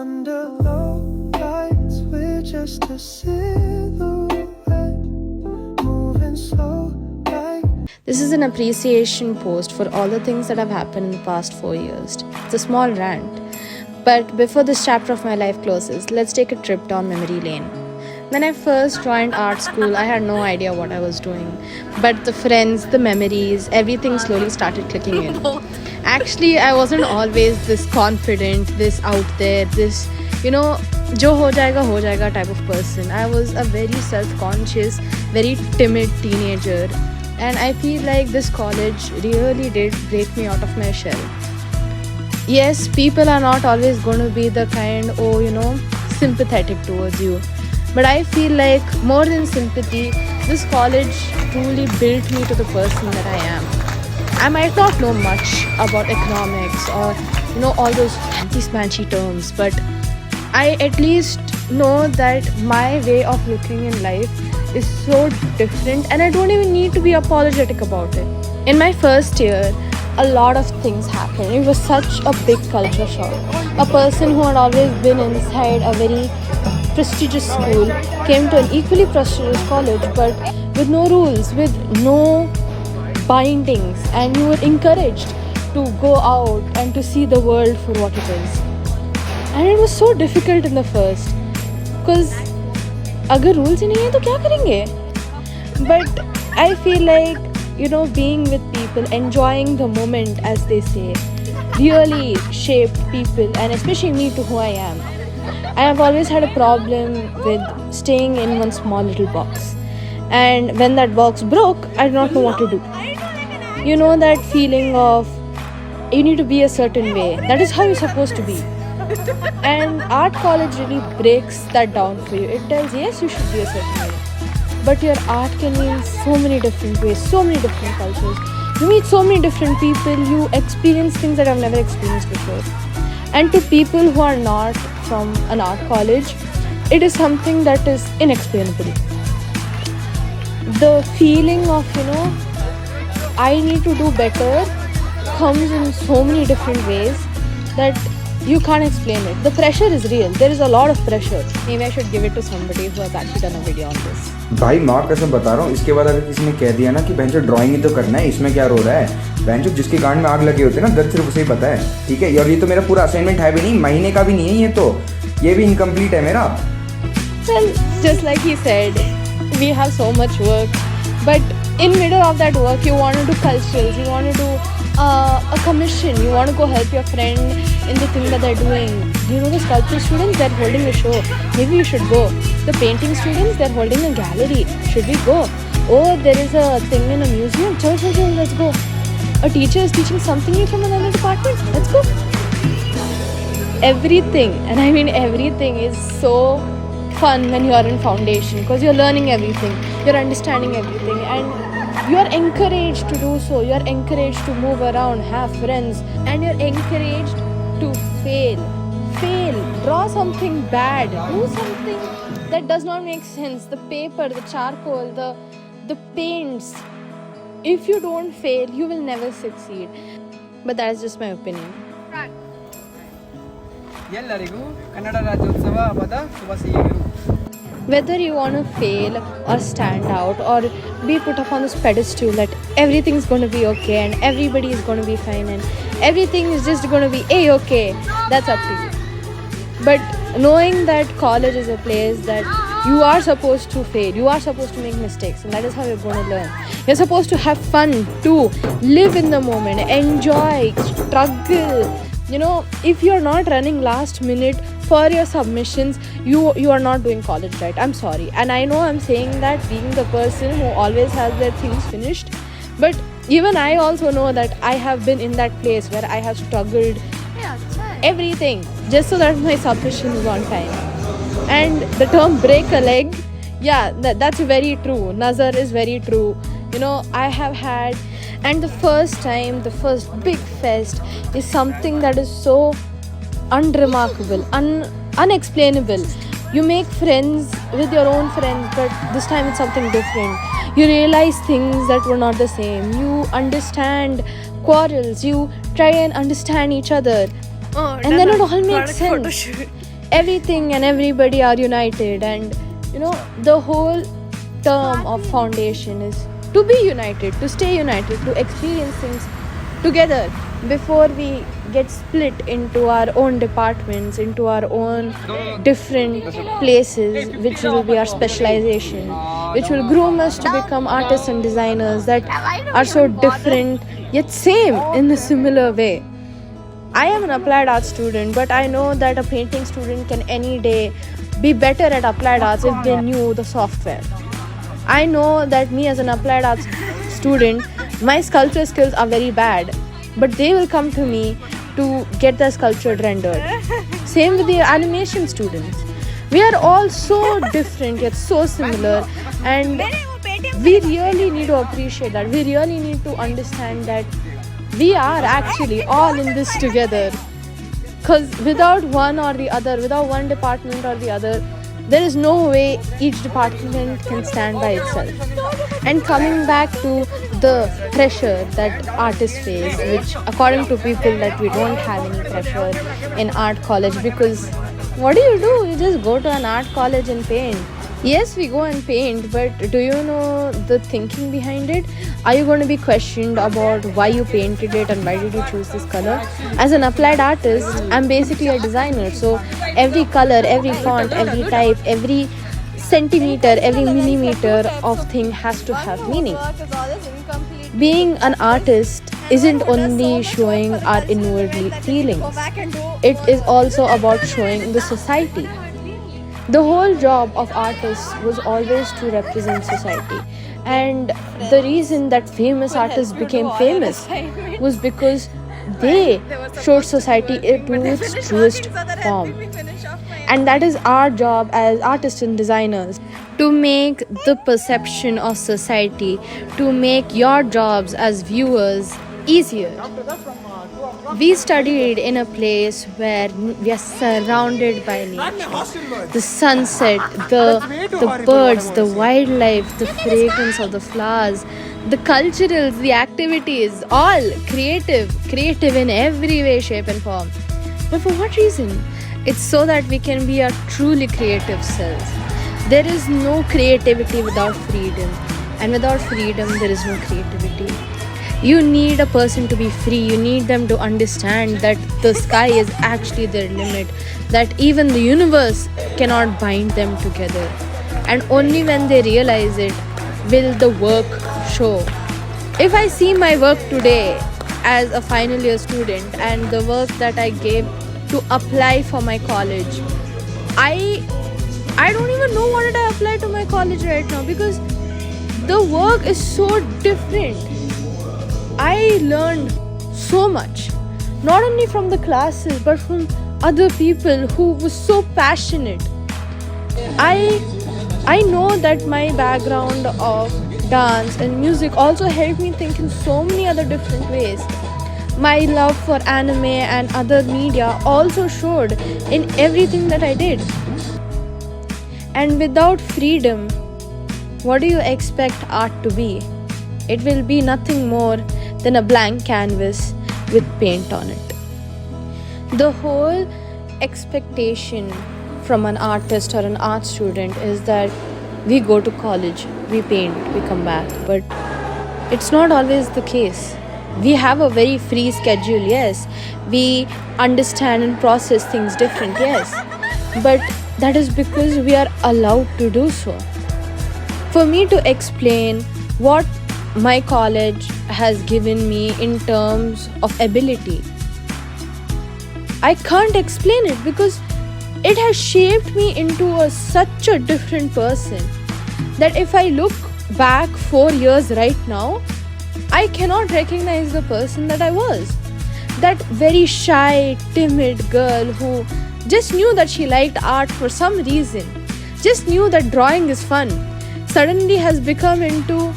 Under low lights, we're just a silhouette, moving slow like. This is an appreciation post for all the things that have happened in the past 4 years. It's a small rant. But before this chapter of my life closes, let's take a trip down memory lane. When I first joined art school, I had no idea what I was doing. But the friends, the memories, everything slowly started clicking in. Actually, I wasn't always this confident, this out there, this, jo ho jayega type of person. I was a very self-conscious, very timid teenager. And I feel like this college really did break me out of my shell. Yes, people are not always going to be the kind, sympathetic towards you. But I feel like more than sympathy, this college truly built me to the person that I am. I might not know much about economics or, all those fancy terms, but I at least know that my way of looking in life is so different and I don't even need to be apologetic about it. In my first year, a lot of things happened. It was such a big culture shock. A person who had always been inside a very prestigious school came to an equally prestigious college, but with no rules, with no bindings, and you were encouraged to go out and to see the world for what it is. And it was so difficult in the first, because agar rules hi nahi hai to kya karenge? But I feel like being with people, enjoying the moment, as they say, really shaped people, and especially me, to who I am. I have always had a problem with staying in one small little box, and when that box broke, I did not know what to do. You know that feeling of you need to be a certain way, that is how you're supposed to be. And art college really breaks that down for you. It tells yes, you should be a certain way, but your art can be in so many different ways, so many different cultures. You meet so many different people, you experience things that I've never experienced before. And to people who are not from an art college, it is something that is inexplainable. The feeling of, I need to do better comes in so many different ways that you can't explain it. The pressure is real. There is a lot of pressure. Maybe I should give it to somebody who has actually done a video on this. भाई माँ कसम बता रहा हूँ, इसके बाद अगर किसी ने कह दिया ना कि बहन जो ड्राइंग ही तो करना है, इसमें क्या रो रहा है, बहन जो जिसके गांड में आग लगे होते हैं ना, दर्द सिर्फ उसे ही पता है, ठीक है। और ये तो मेरा पूरा असाइनमेंट है भी नहीं, महीने का भी नहीं है, ये भी इनकम्प्लीट है मेरा। Well, just like he said, we have so much work, but in middle of that work, you want to do culturals, you want to do a commission, you want to go help your friend in the thing that they're doing. Do you know the sculpture students? They're holding a show. Maybe you should go. The painting students, they're holding a gallery. Should we go? Oh, there is a thing in a museum. Chal, let's go. A teacher is teaching something new from another department. Let's go. Everything, and I mean everything, is so fun when you are in foundation, because you're learning everything, you're understanding everything, and you are encouraged to do so. You are encouraged to move around, have friends, and you're encouraged to fail, draw something bad, do something that does not make sense. The paper, the charcoal, the paints. If you don't fail, you will never succeed. But that is just my opinion. Whether you want to fail or stand out or be put up on this pedestal that everything's going to be okay and everybody is going to be fine and everything is just going to be A-okay, that's up to you. But knowing that college is a place that you are supposed to fail, you are supposed to make mistakes, and that is how you're going to learn. You're supposed to have fun too, live in the moment, enjoy, struggle. If you're not running last minute for your submissions, you are not doing college right. I'm sorry. And I know I'm saying that being the person who always has their things finished, but even I also know that I have been in that place where I have struggled everything just so that my submission is on time. And the term break a leg, yeah, that's very true. Nazar is very true. I have had, and the first big fest is something that is so unremarkable, unexplainable. You make friends with your own friends, but this time it's something different. You realize things that were not the same. You understand quarrels. You try and understand each other. And then it all makes sense. everything and everybody are united, and the whole term of foundation is to be united, to stay united, to experience things together before we get split into our own departments, into our own different places, which will be our specialization, which will groom us to become artists and designers that are so different yet same in a similar way. I am an applied arts student, but I know that a painting student can any day be better at applied arts if they knew the software. I know that me as an applied arts student, my sculpture skills are very bad, but they will come to me to get their sculpture rendered. Same with the animation students. We are all so different yet so similar, and we really need to appreciate that. We really need to understand that we are actually all in this together. Because without one or the other, without one department or the other, there is no way each department can stand by itself. And coming back to the pressure that artists face, which according to people that we don't have any pressure in art college, because what do? You just go to an art college and paint. Yes, we go and paint, but do you know the thinking behind it? Are you going to be questioned about why you painted it and why did you choose this color? As an applied artist, I'm basically a designer, so every color, every font, every type, every centimeter, every millimeter of thing has to have meaning. Being an artist isn't only showing our inward feelings, it is also about showing the society. The whole job of artists was always to represent society, and the reason that famous artists became famous was because they showed society to its truest form. And that is our job as artists and designers, to make the perception of society, to make your jobs as viewers easier. We studied in a place where we are surrounded by nature. The sunset, the birds, the wildlife, the fragrance of the flowers, the culturals, the activities, all creative in every way, shape and form. But for what reason? It's so that we can be our truly creative selves. There is no creativity without freedom, and without freedom there is no creativity. You need a person to be free. You need them to understand that the sky is actually their limit, that even the universe cannot bind them together. And only when they realize it will the work show. If I see my work today as a final year student and the work that I gave to apply for my college, I don't even know what did I apply to my college right now, because the work is so different. I learned so much, not only from the classes but from other people who were so passionate. I know that my background of dance and music also helped me think in so many other different ways. My love for anime and other media also showed in everything that I did. And without freedom, what do you expect art to be? It will be nothing more than a blank canvas with paint on it. The whole expectation from an artist or an art student is that we go to college, we paint, we come back. But it's not always the case. We have a very free schedule, yes. We understand and process things different, yes. But that is because we are allowed to do so. For me to explain what my college has given me in terms of ability, I can't explain it because it has shaped me into such a different person that if I look back 4 years right now, I cannot recognize the person that I was. That very shy, timid girl who just knew that she liked art for some reason, just knew that drawing is fun, suddenly has become into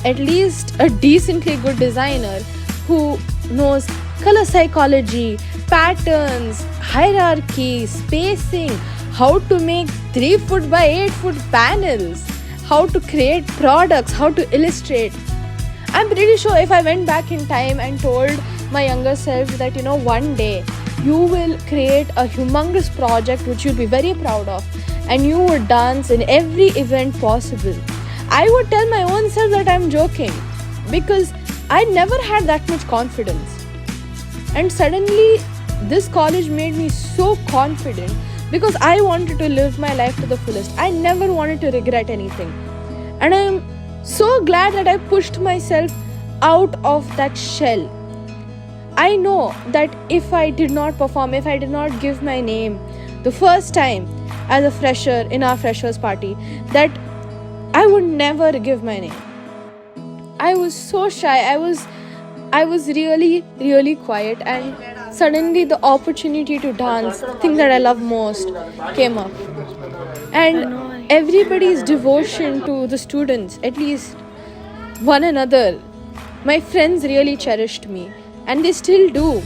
at least a decently good designer who knows color psychology, patterns, hierarchy, spacing, how to make 3 foot by 8 foot panels, how to create products, how to illustrate. I'm pretty sure if I went back in time and told my younger self that, one day you will create a humongous project which you'll be very proud of, and you would dance in every event possible. I would tell my own self that I'm joking because I never had that much confidence. And suddenly, this college made me so confident because I wanted to live my life to the fullest. I never wanted to regret anything. And I am so glad that I pushed myself out of that shell. I know that if I did not perform, if I did not give my name the first time as a fresher in our freshers party, that I would never give my name. I was so shy. I was really quiet, and suddenly the opportunity to dance, the thing that I love most, came up. And everybody's devotion to the students, at least one another, my friends really cherished me, and they still do.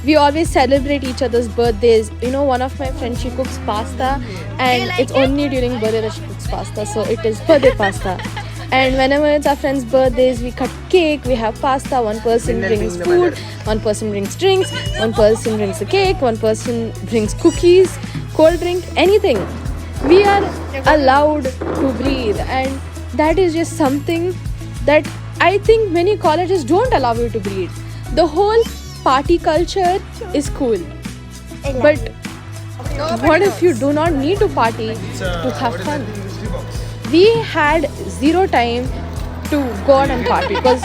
We always celebrate each other's birthdays. You know, one of my friends, she cooks pasta, and it's only during birthday that she cooks pasta, so it is birthday pasta. And whenever it's our friends' birthdays, we cut cake, we have pasta, one person brings food, one person brings drinks, one person brings the cake, one person brings cookies, cold drink, anything. We are allowed to breathe, and that is just something that I think many colleges don't allow you to breathe. The whole party culture is cool, but what if you do not need to party to have fun? We had zero time to go out and party because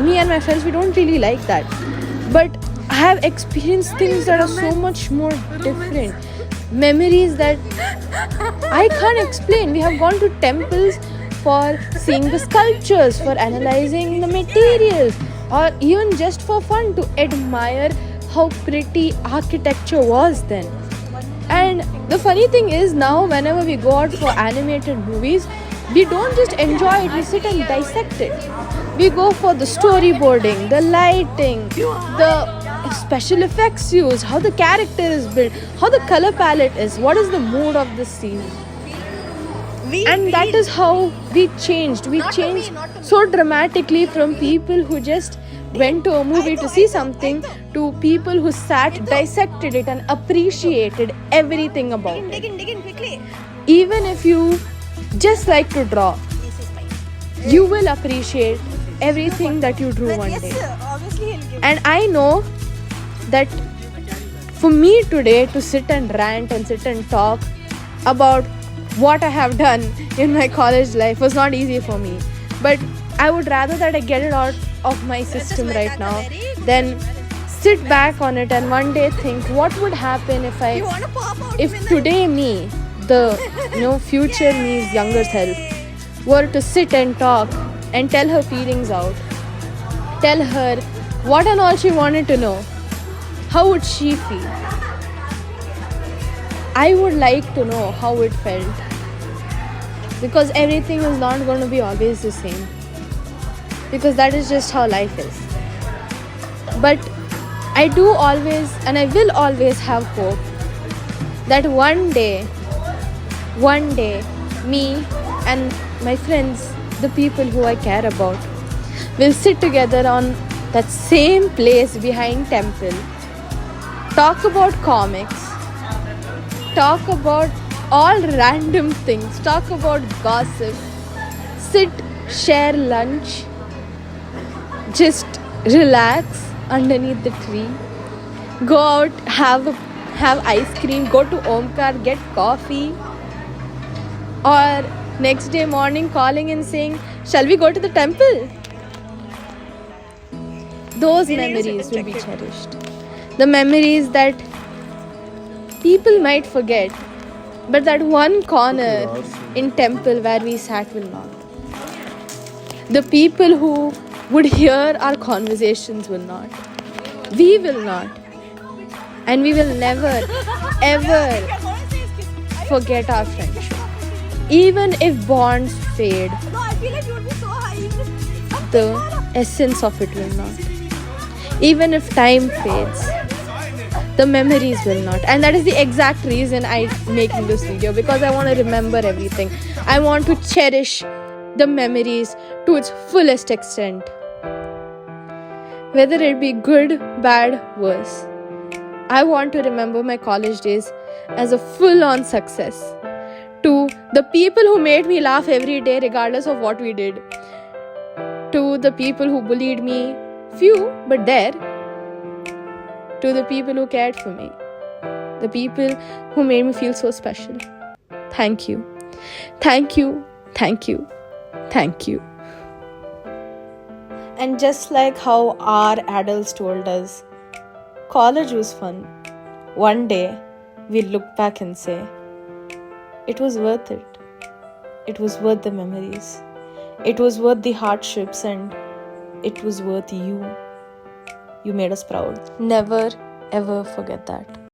me and my friends, we don't really like that. But I have experienced things that are so much more different. Memories that I can't explain. We have gone to temples for seeing the sculptures, for analyzing the materials, or even just for fun to admire how pretty architecture was then. And the funny thing is, now whenever we go out for animated movies, we don't just enjoy it, we sit and dissect it. We go for the storyboarding, the lighting, the special effects used, how the character is built, how the color palette is, what is the mood of the scene. And that is how we changed. We changed so dramatically from people who just went to a movie to see something to people who sat, dissected it, and appreciated everything about it. Even if you just like to draw, you will appreciate everything that you drew one day. And I know that for me today to sit and rant and sit and talk about what I have done in my college life was not easy for me. But I would rather that I get it out of my system right now than sit back on it and one day think what would happen if today me, the future me's younger self, were to sit and talk and tell her feelings out, tell her what and all she wanted to know, how would she feel? I would like to know how it felt, because everything is not going to be always the same, because that is just how life is. But I do always and I will always have hope that one day me and my friends, the people who I care about, will sit together on that same place behind temple, talk about comics, talk about all random things, talk about gossip, sit, share lunch, just relax underneath the tree, go out, have ice cream, go to Omkar, get coffee, or next day morning calling and saying, shall we go to the temple? Those memories will be cherished. The memories that people might forget, but that one corner in temple where we sat will not. The people who would hear our conversations will not. We will not. And we will never, ever forget our friendship. Even if bonds fade, the essence of it will not. Even if time fades, the memories will not. And that is the exact reason I'm making this video, because I want to remember everything. I want to cherish the memories to its fullest extent. Whether it be good, bad, worse. I want to remember my college days as a full on success. To the people who made me laugh every day, regardless of what we did. To the people who bullied me, few but there. To the people who cared for me. The people who made me feel so special. Thank you. Thank you. Thank you. Thank you. And just like how our adults told us, college was fun. One day, we'll look back and say, it was worth it. It was worth the memories. It was worth the hardships, and it was worth you. You made us proud. Never ever forget that.